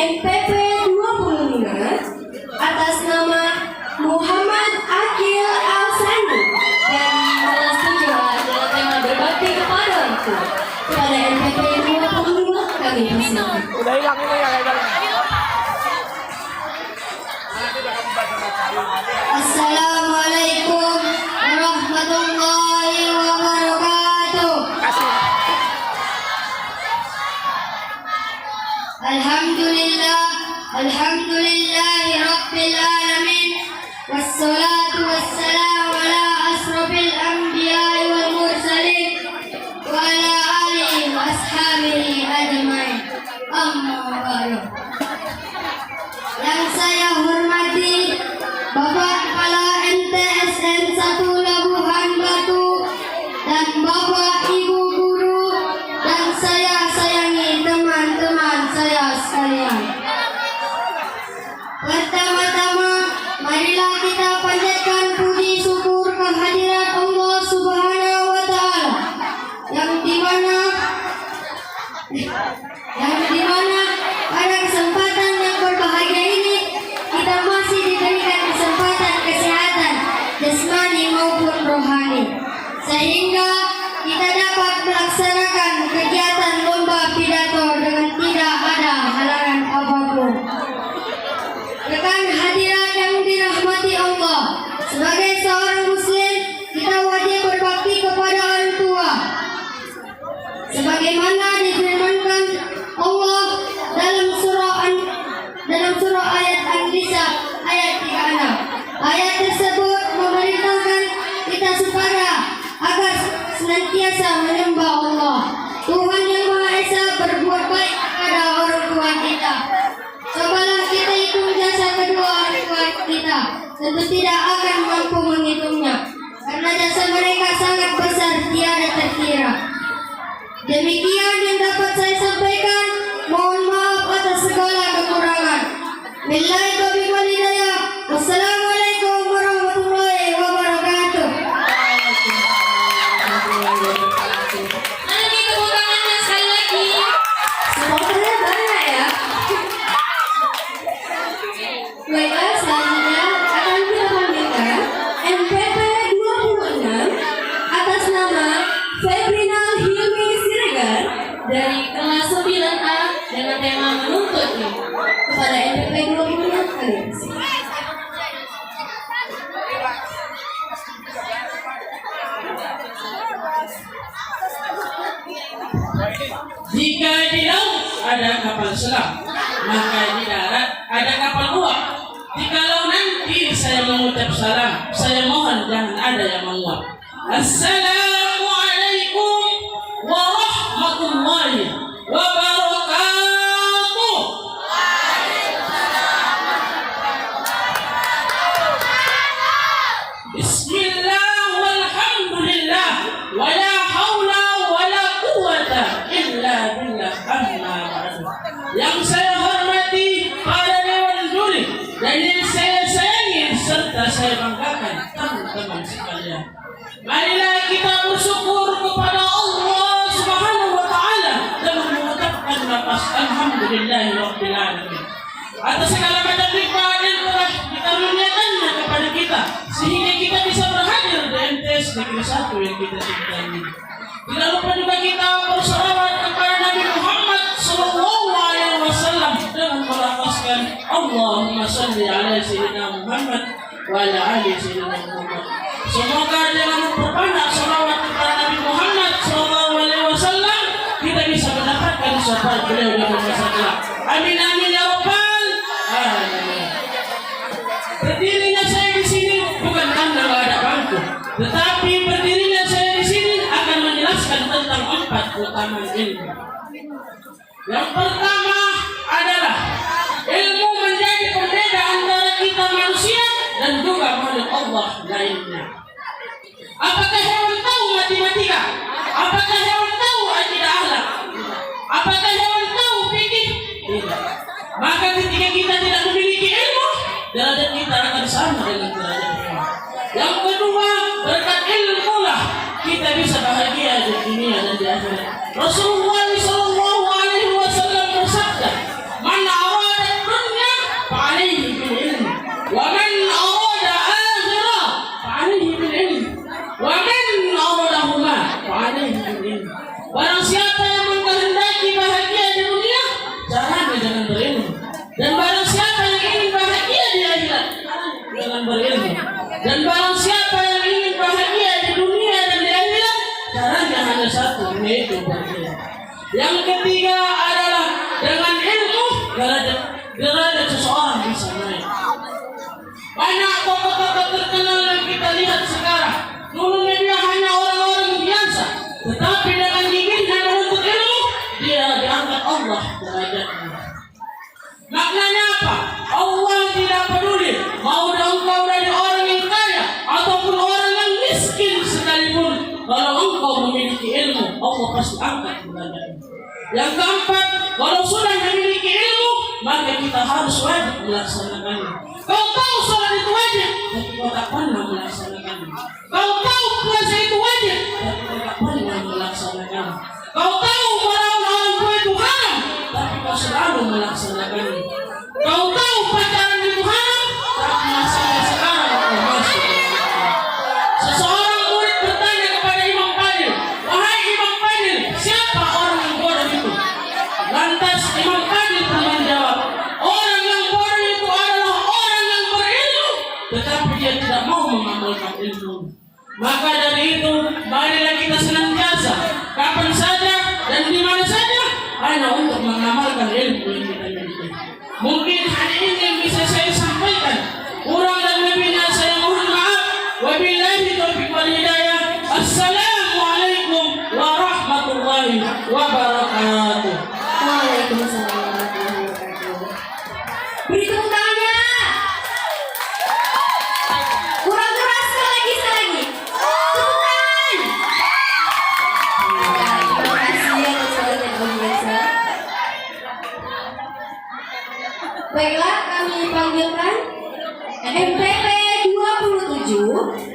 NPP 25 atas nama Muhammad Akil Alsani dan kelas 7 adalah tema berbakti kepada orang tua. Kepada NPP 25 kami persilakan. Udah hilang ini ya guys. Assalamualaikum warahmatullahi wabarakatuh. Alhamdulillahi rabbil alamin. Wassalatu wassalamu ala asrofil anbiya'i wal mursalin wa ala alihi wa ashabihi ajma'in. Amma ba'du. Yang saya hormati Bapak Kepala MTSN 1 Labuhan Batu dan Bapak Ibu Guru dan saya sayangi teman-teman saya sekalian. Pertama-tama, marilah kita panjatkan puji syukur kehadirat Allah Subhanahu wa Ta'ala yang dimana pada kesempatan yang berbahagia ini kita masih diberikan kesempatan kesehatan jasmani maupun rohani, sehingga kita dapat melaksanakan kegiatan lomba pidato dengan tidak ada halangan apapun. Rekan hadirat yang dirahmati Allah, sebagai seorang muslim kita wajib berbakti kepada orang tua sebagaimana difirmankan Allah dalam surah ayat An-Nisa ayat 36. Ayat tersebut memerintahkan kita supaya agar senantiasa menyembah Allah Tuhan yang Maha Esa, berbuat baik kepada orang tua kita. Cobalah kita hitung jasa kedua orang tua kita, tentu tidak akan mampu menghitungnya karena jasa mereka sangat besar tiada terkira. Demikian yang dapat saya sampaikan. Mohon maaf atas segala kekurangan. Billahi taufiq wal hidayah. Wassalamualaikum warahmatullahi wabarakatuh. Lagi tepuk tangannya sekali lagi. Semoga banyak ya. Baiklah, selanjutnya akan kita panggilkan NPP 26 atas nama Febrinal Hilmi Siregar dari kelas 9A dengan tema menuntut ilmu. Kepada NPP 26 kali. Jika di laut ada kapal selam, maka di darat ada kapal uap. Jikalau nanti saya mengucap salam, saya mohon jangan ada yang menguap. Assalamualaikum warahmatullahi wabarakatuh. Bismillah walhamdulillah wa la hawla wa la quwwata illa billah. Amma ba'du. Yang saya hormati para dewan juri dan yang saya sayangi serta saya banggakan teman-teman sekalian, marilah kita bersyukur kepada Allah Subhanahu wa Ta'ala dengan mengucapkan lafaz alhamdulillahirabbil alamin atas segala macam nikmat yang telah dikaruniakannya kepada kita sehingga kita bisa berhadir di MTS Negeri 1 yang kita cintai ini. Tidak lupa juga kita berselawat kepada Nabi Muhammad SAW dengan melafazkan Allahumma salli ala sayyidina Muhammad wa ala ali sayyidina Muhammad. Semoga dengan memperbanyak selawat kepada Nabi Muhammad SAW kita bisa mendapatkan syafaat beliau di masa kelak. Amin amin ya rabbal alamin. Berdirinya saya di sini bukan karena nggak ada bangku, tetapi berdirinya saya di sini akan menjelaskan tentang 4 keutamaan ilmu. Yang pertama adalah ilmu menjadi pembeda antara kita manusia dan juga makhluk Allah lainnya. Apakah hewan tahu matematika? Apakah hewan tahu akidah akhlak? Apakah hewan tahu fikih? Tidak. Maka ketika kita tidak memiliki ilmu, derajat kita akan sama dengan derajat hewan. Yang kedua, berkat ilmu lah kita bisa bahagia di dunia dan di akhirat. Rasulullah SAW bersabda, "Man arada yaitu berilmu. Yang ketiga adalah dengan ilmu derajat seseorang bisa naik. Banyak tokoh-tokoh terkenal yang kita lihat sekarang, dulunya dia hanya orang-orang biasa, tetapi dengan giginya menuntut ilmu, dia diangkat Allah derajatnya. Maknanya apa? Allah tidak peduli mau engkau dari orang yang kaya ataupun orang yang miskin sekalipun. Kalau engkau memiliki ilmu, Allah pasti angkat derajatnya. Yang keempat, kalau sudah memiliki ilmu, maka kita harus wajib melaksanakannya. Kau tahu sholat itu wajib, tapi kau tak pernah melaksanakannya. Kau tahu puasa itu wajib, tapi kau tak pernah melaksanakannya. Kau tahu melawan orang tua itu haram, tapi kau selalu melaksanakannya. Kau tahu pacaran itu haram, tapi masih sekarang kau masuk. Seseorang murid bertanya kepada Imam Fadil, wahai Imam Fadil, siapa orang yang bodoh itu? Lantas Imam Fadil pun menjawab, orang yang bodoh itu adalah orang yang berilmu, tetapi dia tidak mau mengamalkan ilmu. Maka dari itu, marilah kita senantiasa, kapan saja dan di mana saja, hanya untuk mengamalkan ilmu yang kita miliki. Mungkin hanya ini yang bisa saya sampaikan. Kurang dan lebihnya saya mohon maaf. Wabillahi taufiq wal hidayah. Assalamualaikum warahmatullahi wabarakatuh. Waalaikumsalam warahmatullahi wabarakatuh. Beri tepuk tangannya. Kurang keras sekali lagi. Tepuk tangan. Terima kasih atas yang biasa. Baiklah, kami panggilkan MPP 27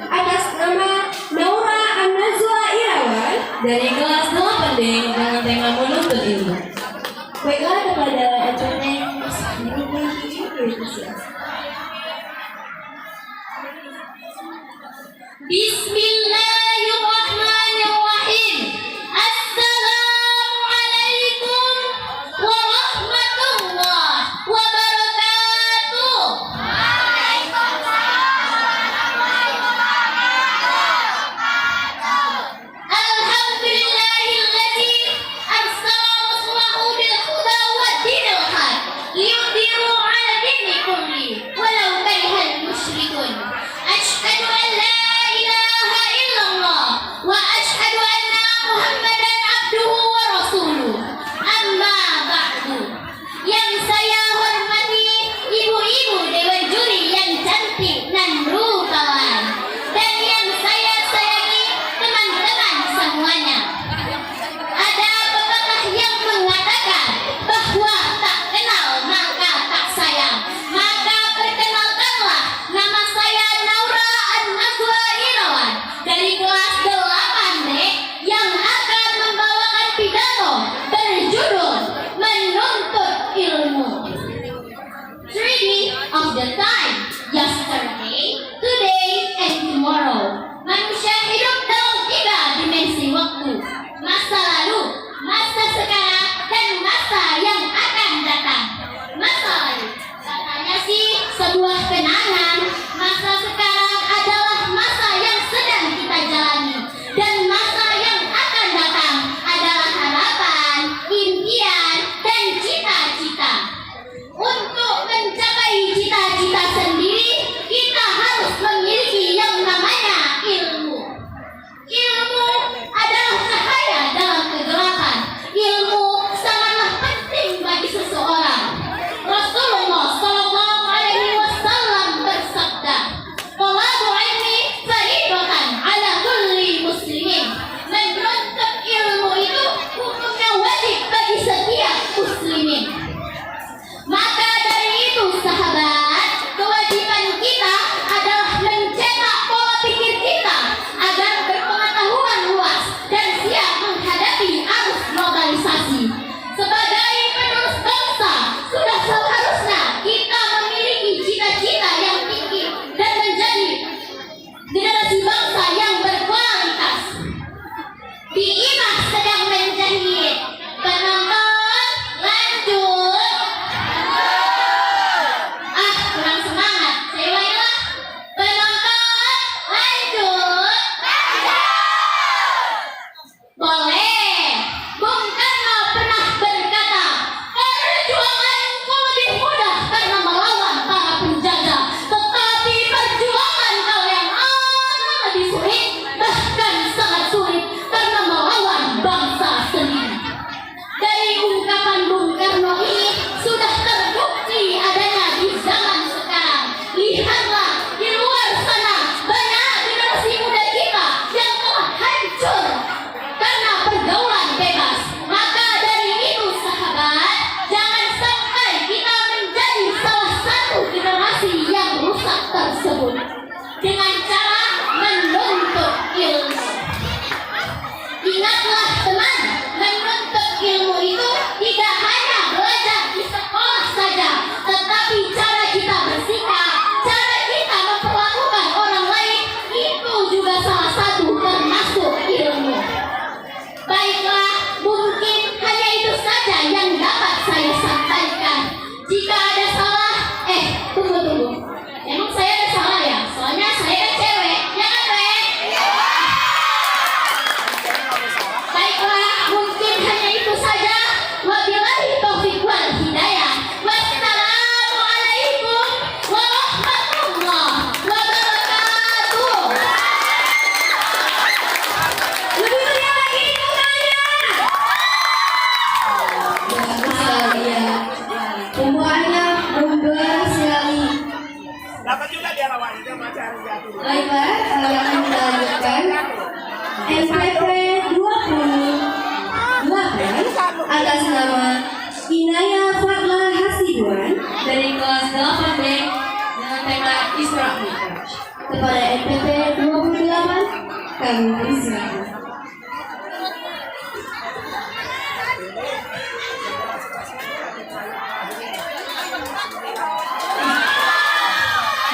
atas nama Naura An-Nazwa Irawan dari kelas 8D dengan tema menuntut ilmu. Baiklah, kepada MPP Bismillahirrahmanirrahim. Assalamualaikum warahmatullahi wabarakatuh. Alhamdulillah MPP 28 atas nama Inaya Fatla Hasibuan dari kelas 8B dengan tema Isra Mi'raj. kepada MPP 28 kami persilakan.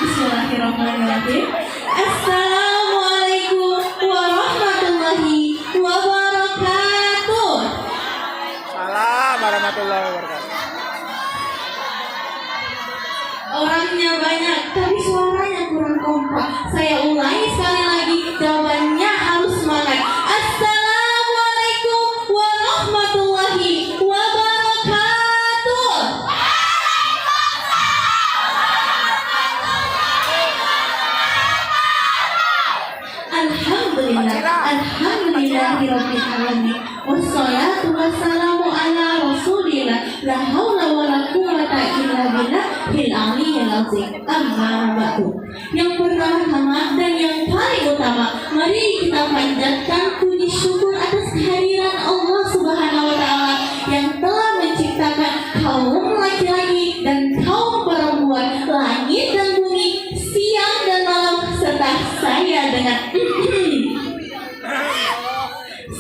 Bismillahirrahmanirrahim. Assalamualaikum warahmatullahi wabarakatuh. Salam warahmatullahi wabarakatuh. Orangnya banyak, tapi suaranya kurang kompak. Saya ulangi sekali lagi, jawabannya harus semangat. Assalamualaikum warahmatullahi wabarakatuh. Alhamdulillahirabbil alamin. Wassalatu wassalamu ala Rasulillah. La haula wala quwwata illa billahil aliyyil azim. Amma ba'du. Yang pertama dan yang paling utama, mari kita panjatkan puji syukur atas kehadiran Allah Subhanahu wa taala yang telah menciptakan kaum laki-laki dan kaum perempuan, langit dan bumi, siang dan malam, serta saya dengan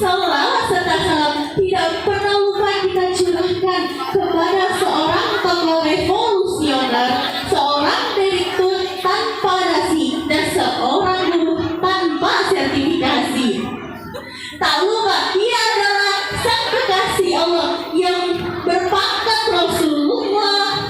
salawat serta salam tidak pernah lupa kita curahkan kepada seorang tokoh revolusioner, seorang direktur tanpa dasi, dan seorang guru tanpa sertifikasi. Tak lupa ia adalah sang kekasih Allah yang berpangkat Rasulullah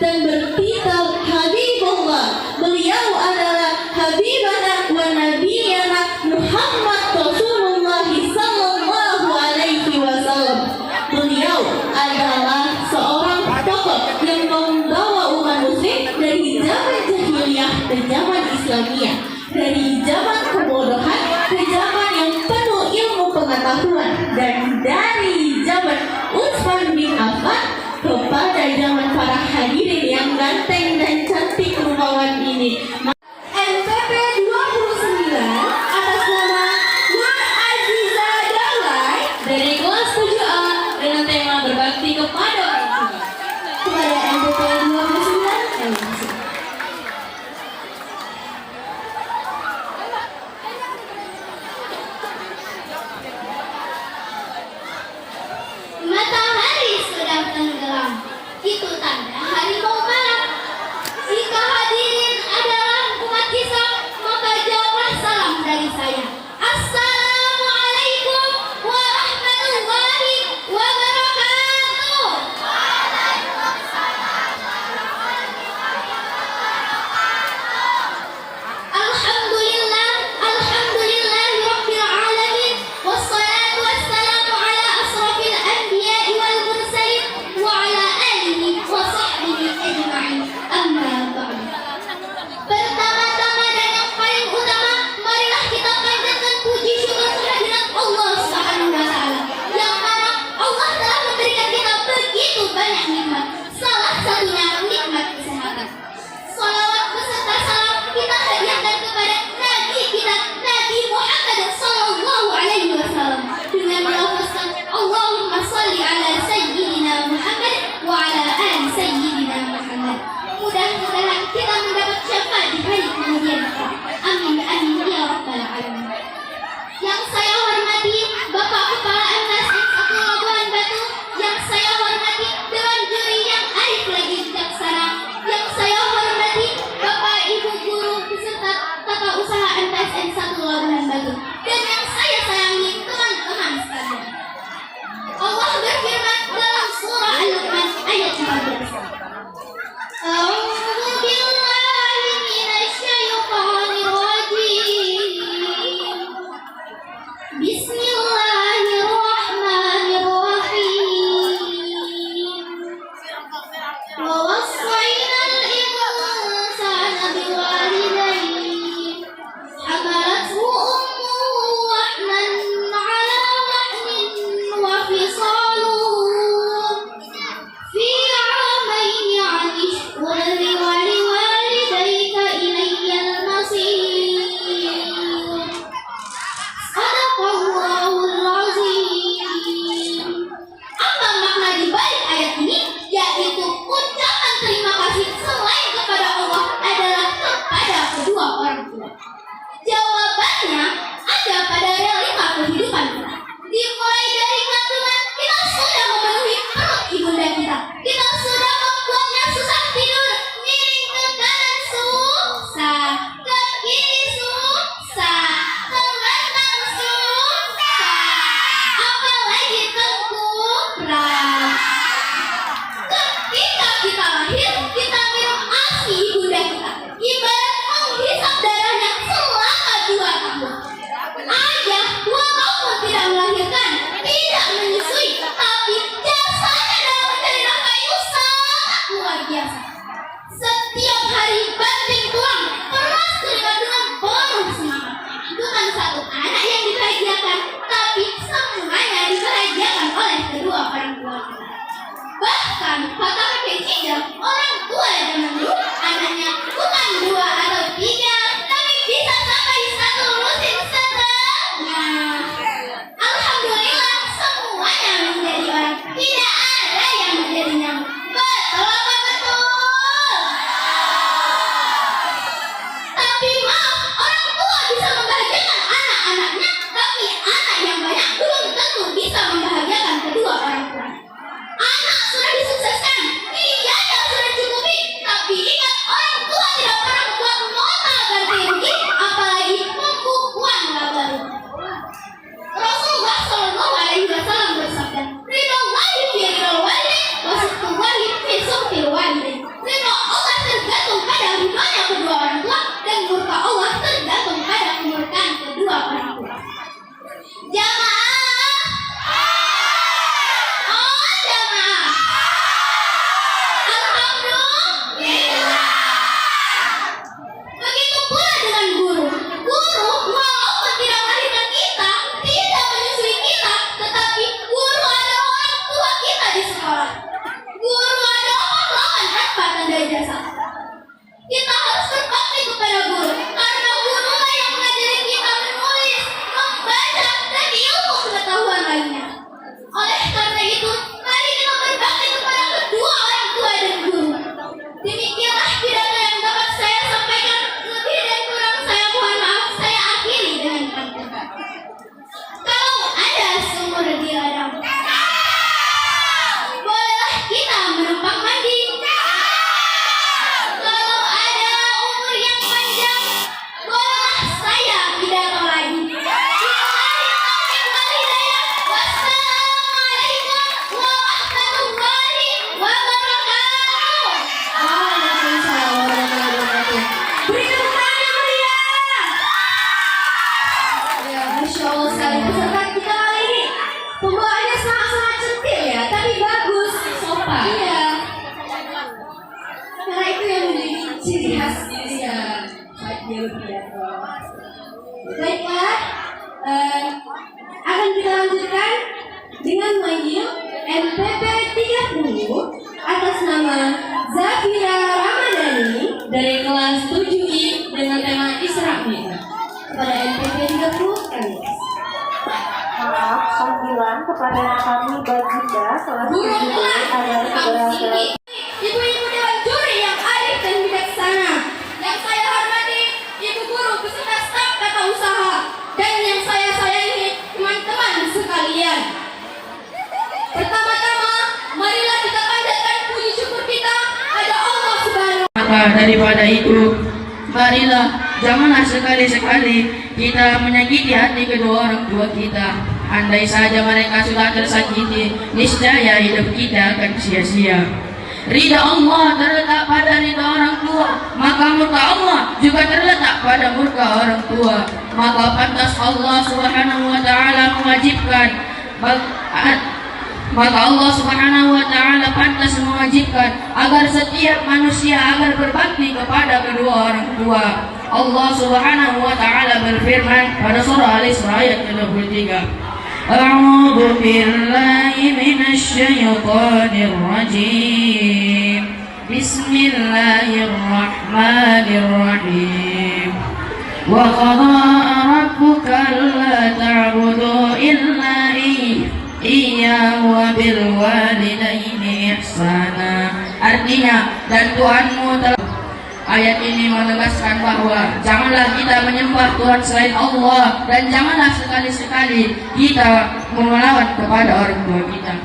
dan bertitel Habibullah. Beliau adalah Habibana wa Nabiyana Muhammad Rasulullah sallallahu alaihi wasallam. Beliau adalah seorang tokoh yang membawa umat muslim dari zaman jahiliyah ke zaman Islamiyah, dari zaman kebodohan ke zaman yang penuh ilmu pengetahuan, dan dari zaman Utsman bin Affan kepada zaman para hadirin yang ganteng dan cantik rupawan ini. MPP 29 atas nama Nur Aziza Dawai dari kelas 7A dengan tema berbakti kepada orang tua. Kepada MPP 29 kami persilakan. Matahari sedang tenggelam, itu tanda hari mau malam. Jika hadirin adalah umat Islam, maka jawablah salam dari saya. Assalamualaikum warahmatullahi wabarakatuh. Alhamdulillah, alhamdulillahirabbil alamin. Wassalatu wassalamu ala asrafil anbiya'i wal mursalin wa ala alihi wa sahbihi ajma'in. Amma ba'du. Pertama-tama dan yang paling utama, marilah kita panjatkan puji syukur kehadirat Allah Subhanahu wa taala, yang mana Allah telah memberikan kita begitu banyak nikmat. Salah satunya nikmat kesehatan. Salawat beserta salam kita hadiahkan kepada Nabi kita, Nabi Muhammad sallallahu alaihi wasallam, dengan melafazkan Allahumma shalli ala sayyidina Muhammad wa ala ali sayyidina Muhammad. Mudah-mudahan kita mendapat syafaat di hari kemudian. Amin amin ya rabbal alamin. Yang saya hormati Bapak Kepala MTS N1 Labuhan Batu, yang saya hormati Dewan Juri yang arif lagi bijaksana, yang saya hormati Bapak Ibu guru beserta tata usaha MTS N1 Labuhan Batu, dan yang saya sayangi teman-teman sekalian. Allah berfirman dalam surah Al-Luqman ayat 14. A'udzu billahi minasyaitonir rajim. Bismillahirrahmanirrahim. Wa wassaynal insana biwalidayhi hamalathu ummuhu wahnan 'ala wahnin wa fisaluhu fi 'amayn 'an ishkur li wa liwalidayka ilayyal masir. bukan satu anak yang dibahagiakan, tapi semuanya dibahagiakan oleh kedua orang tua kita. Bahkan kata kakek Cijang, orang tua zaman dulu anaknya bukan dua atau tiga, tapi bisa sampai satu lusin setengah. Alhamdulillah semuanya menjadi orang, tidak ada yang menjadi nyamuk. Betul apa betul? Tapi maaf, orang tua bisa membahagiakan anak-anaknya, tapi anak yang banyak belum tentu bisa membahagiakan kedua orang tua. Anak sudah disukseskan, biaya sudah cukupi, tapi ingat orang tua tidak pernah membuat nota ganti rugi, apalagi membuk uang baru. Rasulullah Shallallahu Alaihi Wasallam bersabda, ridho wajib fi ridho walidin, wasuktu wajib fi sukti walidin. Ridho Allah tergantung pada ridhonya kedua orang tua, dan murka Allah tergantung pada kemurkaan kedua orang tua. Jamaah, oh jamaah, alhamdulillah. Begitu pula dengan guru. Guru walaupun tidak melahirkan kita, tidak menyusui kita, tetapi guru adalah orang tua kita di sekolah. Guru adalah pahlawan tanpa tanda jasa. Kita harus berbakti kepada guru, karena gurulah yang mengajari kita menulis, membaca, dan ilmu pengetahuan lainnya. Oleh karena itu, mari kita berbakti kepada kedua orang tua dan guru. Demikianlah pidato yang dapat saya sampaikan. Lebih dan kurang saya mohon maaf. Saya akhiri dengan kata-kata, kalau ada sumur di ladang, bolehlah kita menumpang mandi. Kalau ada umur yang panjang, bolehlah saya pidato lagi. Billahi taufiq wal hidayah. Wassalamualaikum warahmatullahi wabarakatuh. Waalaikumsalam warahmatullahi wabarakatuh. Beri tepuk tangan yang meriah. Ya, Masya Allah sekali peserta kita kali ini. Pembawaannya sangat-sangat centil ya, tapi bagus, sopan. Iya. Karena itu yang menjadi ciri khas Indonesia. Baik dia berpidato. Baiklah, akan kita lanjutkan dengan manggil NPP 30 atas nama Zafira Ramadhani dari kelas 7I dengan tema Isra Mi'raj. Kepada NPP 30 kami. Maaf, panggilan kepada kami Baginda kelas Guru 7B mulai agar segera sini. Ibu-ibu dewan juri yang arif dan bijaksana, yang saya hormati ibu guru beserta staf tata usaha, dan yang saya sayangi teman-teman sekalian. Pertama-tama, marilah kita panjatkan puji syukur kita pada Allah Subhanahu. Maka daripada itu, marilah janganlah sekali-sekali kita menyakiti hati kedua orang tua kita. Andai saja mereka sudah tersakiti, niscaya hidup kita akan sia-sia. Ridha Allah terletak pada ridha orang tua, maka murka Allah juga terletak pada murka orang tua. Maka pantas Allah Subhanahu wa taala mewajibkan maka Allah Subhanahu wa taala pantas mewajibkan agar setiap manusia agar berbakti kepada kedua orang tua. Allah Subhanahu wa taala berfirman pada surah Al-Isra ayat 23. A'udzu billahi minasy syaithanir rajim. Bismillahirrahmanirrahim. Wa qada rabbuka alla ta'budu illa iyyahu wa bil walidaini ihsana. Artinya, dan Tuhanmu telah. Ayat ini menegaskan bahwa janganlah kita menyembah Tuhan selain Allah, dan janganlah sekali-sekali kita melawan kepada orang tua kita.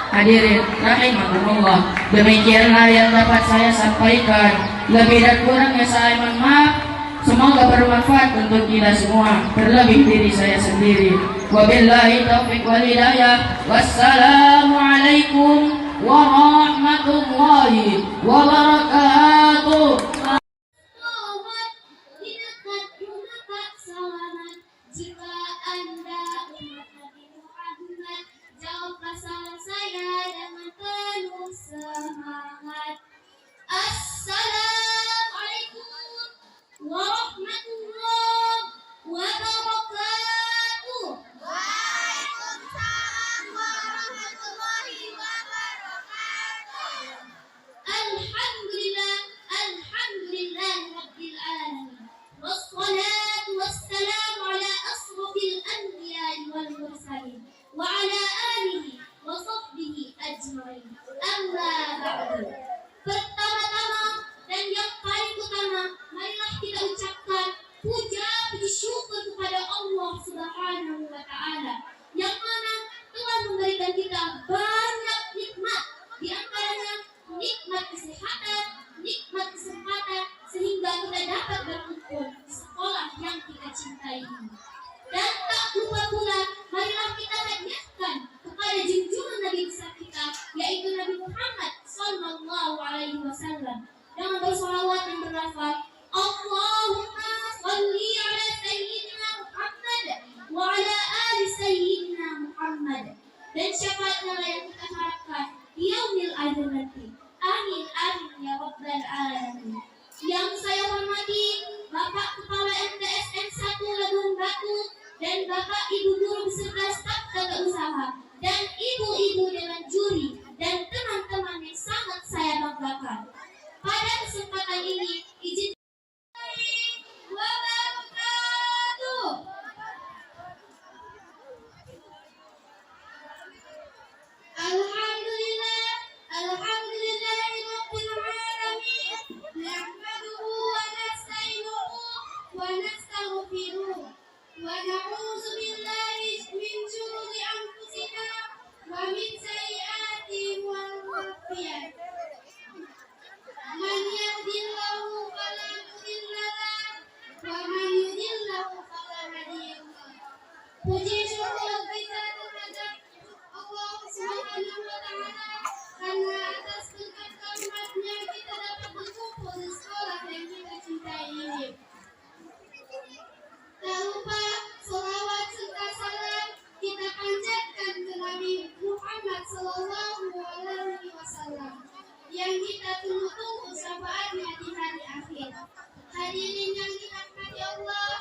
Hadirin rahimakumullah, demikianlah yang dapat saya sampaikan. Lebih dan kurangnya saya mohon maaf. Semoga bermanfaat untuk kita semua, terlebih diri saya sendiri. Wabillahi taufiq wal hidayah. Wassalamualaikum warahmatullahi wabarakatuh. Selamat di dekat rumah Pak Salamat. Jika Anda umat Nabi Muhammad, jawablah salam saya dengan penuh semangat. Assalamualaikum warahmatullahi wabarakatuh. المرسلين وعلى آله وصحبه أجمعين. Amma ba'du. Pertama-tama dan yang paling utama, marilah kita ucapkan puja puji syukur kepada Allah Subhanahu wa taala yang mana telah memberikan kita banyak nikmat, di antaranya nikmat kesehatan, nikmat kesempatan sehingga kita dapat berkumpul di sekolah yang kita cintai ini. Dan tak lupa pula, marilah kita hadiahkan kepada junjungan Nabi besar kita, yaitu Nabi Muhammad Sallallahu Alaihi Wasallam, dengan bersolawat dan berlafaz Allahumma salli ala Sayyidina Muhammad wa ala ali Sayyidina Muhammad. Dan syafaatnya yang kita harapkan di yaumil akhir nanti. Amin amin ya rabbal alamin. Yang saya hormati Bapak Kepala MTSN 1 Labuhan Batu dan Bapak Ibu guru beserta staf tata usaha dan ibu-ibu dewan juri dan teman-teman yang sangat saya banggakan. Pada kesempatan ini izin wabarakatuh. Alhamdulillah, alhamdulillahirabbil alamin. Nahmaduhu wa nasta'inuhu wa nastaghfiruh wa na'udzu billahi min syururi anfusina wa min sayyiati a'malina. Man yahdihillahu fala mudilla lahu wa man yudlilhu fala hadiya lahu. Puji syukur kita terhadap Allah Subhanahu wa taala karena atas berkat rahmat-Nya kita dapat berkumpul di sekolah yang kita cintai ini. Tak lupa selawat serta salam kita panjatkan ke Nabi Muhammad Sallallahu Alaihi Wasallam yang kita tunggu-tunggu syafaatnya di hari akhir. Hadirin yang dirahmati Allah,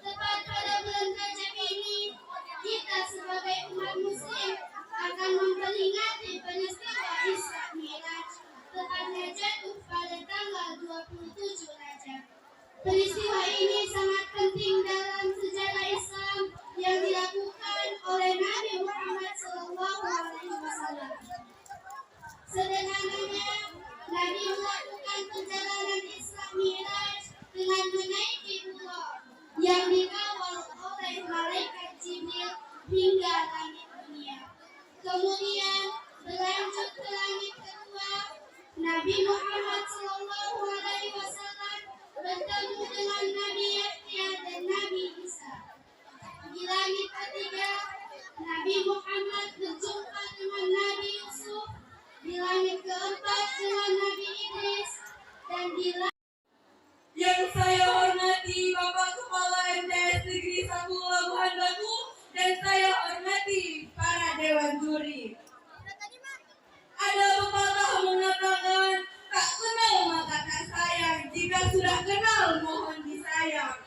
tepat pada bulan Rajab ini kita sebagai umat muslim akan memperingati peristiwa Isra Mi'raj, tepatnya jatuh pada tanggal 27 Rajab. Peristiwa ini sangat penting dalam sejarah Islam yang dilakukan oleh Nabi Muhammad SAW. Sederhananya, Nabi melakukan perjalanan Isra Mi'raj dengan menaiki bulan yang dikawal oleh malaikat Jibril hingga langit dunia. Kemudian berlanjut ke langit kedua, Nabi Muhammad SAW bertemu dengan Nabi Yahya dan Nabi Isa. Di langit ketiga, Nabi Muhammad berjumpa dengan Nabi Yusuf. Di langit keempat dengan Nabi Idris, dan di yang saya hormati Bapak Kepala MTS Negeri 1 Labuhan Batu dan saya hormati para dewan juri. Ada pepatah mengatakan tak kenal maka tak sayang, jika sudah kenal mohon disayang.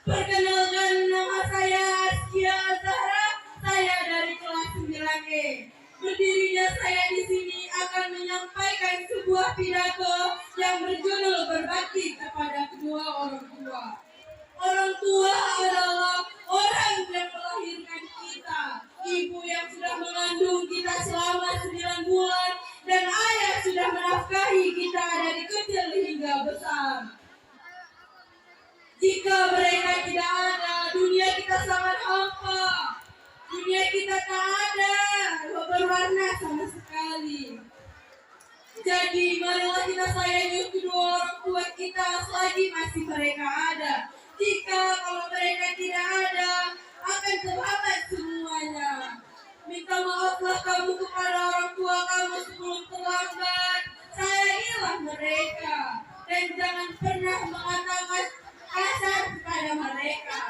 Perkenalkan, nama saya Askia Azhara, saya dari kelas 9E. Berdirinya saya di sini akan menyampaikan sebuah pidato yang berjudul berbakti kepada kedua orang tua. Orang tua adalah orang yang melahirkan kita, ibu yang sudah mengandung kita selama 9 bulan, dan ayah sudah menafkahi kita dari kecil hingga besar. Jika mereka tidak ada, dunia kita sangat hampa. Dunia kita tak ada, berwarna sama sekali. Jadi marilah kita sayangi kedua orang tua kita selagi masih mereka ada. Jika kalau mereka tidak ada, akan terlambat semuanya. Minta maaflah kamu kepada orang tua kamu sebelum terlambat. Sayangilah mereka dan jangan pernah mengatakan kasar kepada mereka.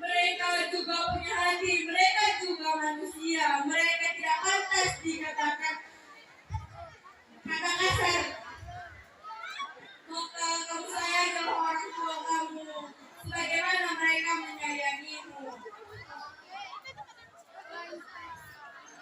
Mereka juga punya hati, mereka juga manusia. Mereka tidak pantas dikatakan kata kasar. Maka kamu sayangilah orang tua kamu sebagaimana mereka menyayangimu.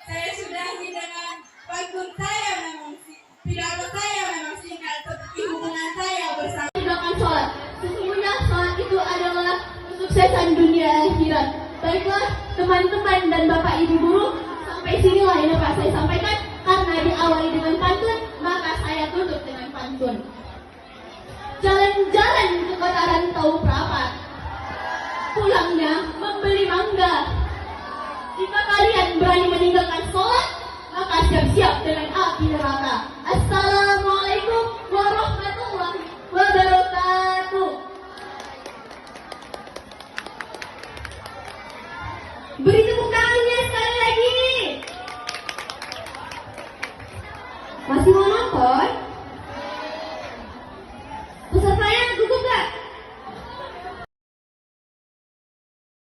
Saya sudahi dengan pantun saya memang pidato saya memang singkat, seperti hubungan saya bersama. Tindakan sholat. Sesungguhnya sholat itu adalah kesuksesan dunia akhirat. Baiklah teman-teman dan Bapak Ibu guru, sampai sinilah yang dapat saya sampaikan. Karena diawali dengan pantun, maka saya tutup dengan pantun. Jalan-jalan ke kota rantau perapat, pulangnya membeli mangga. Jika kalian berani meninggalkan sholat, maka siap-siap dengan api neraka. Assalamualaikum warahmatullahi wabarakatuh. Beri tepuk tangannya sekali lagi. Masih mau nonton?